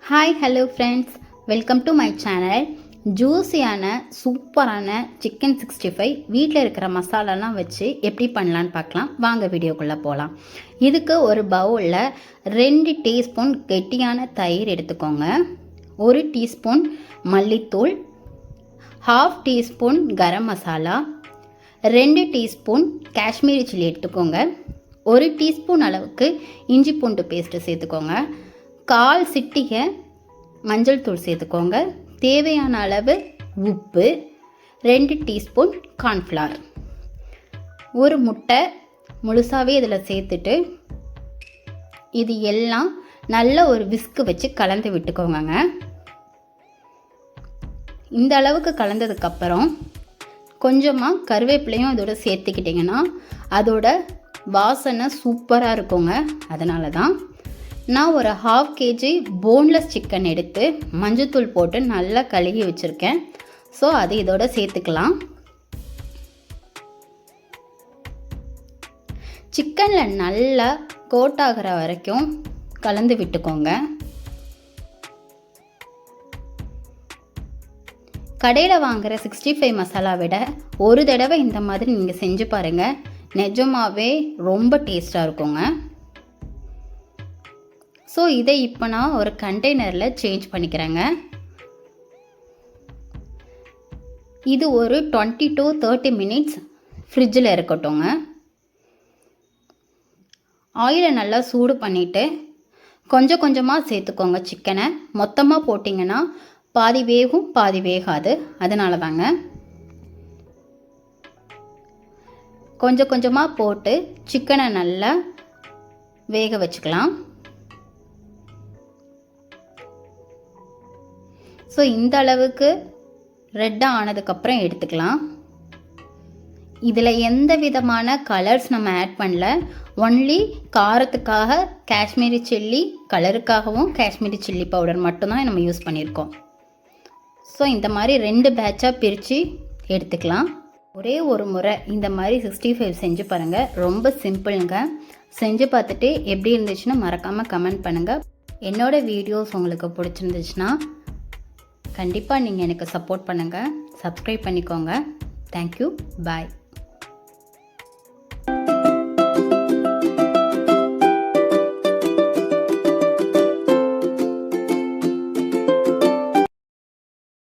Hi hello friends, welcome to my channel. ஜூஸியான சூப்பரான chicken 65 வீட்டில் இருக்கிற மசாலாலாம் வச்சு எப்படி பண்ணலான்னு பார்க்கலாம். வாங்க வீடியோக்குள்ளே போகலாம். இதுக்கு ஒரு பவுலில் 2 டீஸ்பூன் கெட்டியான தயிர் எடுத்துக்கோங்க, 1 டீஸ்பூன் மல்லித்தூள், 1/2 teaspoon garam masala, 2 teaspoon Kashmiri chilli எடுத்துக்கோங்க, 1 டீஸ்பூன் அளவுக்கு இஞ்சி பூண்டு பேஸ்ட்டு சேர்த்துக்கோங்க, 1/4 சிட்டிகை மஞ்சள் தூள் சேர்த்துக்கோங்க, தேவையான அளவு உப்பு, 2 டீஸ்பூன் கார்ன்ஃப்ளவர், ஒரு முட்டை முழுசாகவே இதில் சேர்த்துட்டு இது எல்லாம் நல்ல ஒரு விஸ்கு வச்சு கலந்து விட்டுக்கோங்க. இந்த அளவுக்கு கலந்ததுக்கப்புறம் கொஞ்சமாக கருவேப்பிலையும் இதோட சேர்த்துக்கிட்டிங்கன்னா அதோட வாசனை சூப்பராக இருக்குங்க. அதனால தான் நான் ஒரு 1/2 kg போன்லெஸ் சிக்கன் எடுத்து மஞ்சத்தூள் போட்டு நல்லா கழுகி வச்சுருக்கேன். ஸோ அது இதோட சேர்த்துக்கலாம். சிக்கனில் நல்லா கோட் ஆகிற வரைக்கும் கலந்து விட்டுக்கோங்க. கடையில் வாங்குகிற 65 மசாலா விட ஒரு தடவை இந்த மாதிரி நீங்கள் செஞ்சு பாருங்கள், நிஜமாகவே ரொம்ப டேஸ்ட்டாக இருக்குங்க. ஸோ இதை இப்போ நான் ஒரு கண்டெய்னரில் சேஞ்ச் பண்ணிக்கிறேங்க. இது ஒரு 20 to 30 minutes ஃப்ரிட்ஜில் இருக்கட்டுங்க. ஆயிலை நல்லா சூடு பண்ணிவிட்டு கொஞ்சம் கொஞ்சமாக சேர்த்துக்கோங்க. சிக்கனை மொத்தமாக போட்டிங்கன்னா பாதி வேகும் பாதி வேகாது. அதனால தாங்க கொஞ்சம் கொஞ்சமாக போட்டு சிக்கனை நல்லா வேக வச்சுக்கலாம். ஸோ இந்த அளவுக்கு ரெட்டாக ஆனதுக்கப்புறம் எடுத்துக்கலாம். இதில் எந்த விதமான கலர்ஸ் நம்ம ஆட் பண்ணல, ஒன்லி காரத்துக்காக காஷ்மீரி சில்லி, கலருக்காகவும் காஷ்மீரி சில்லி பவுடர் மட்டும்தான் நம்ம யூஸ் பண்ணியிருக்கோம். ஸோ இந்த மாதிரி 2 பேட்சாக பிரித்து எடுத்துக்கலாம். ஒரே ஒரு முறை இந்த மாதிரி 65 செஞ்சு பாருங்கள், ரொம்ப சிம்பிளுங்க. செஞ்சு பார்த்துட்டு எப்படி இருந்துச்சுன்னு மறக்காமல் கமெண்ட் பண்ணுங்கள். என்னோடய வீடியோஸ் உங்களுக்கு பிடிச்சிருந்துச்சுன்னா கண்டிப்பாக நீங்கள் எனக்கு சப்போர்ட் பண்ணுங்கள், சப்ஸ்கிரைப் பண்ணிக்கோங்க. தேங்க்யூ, பாய்.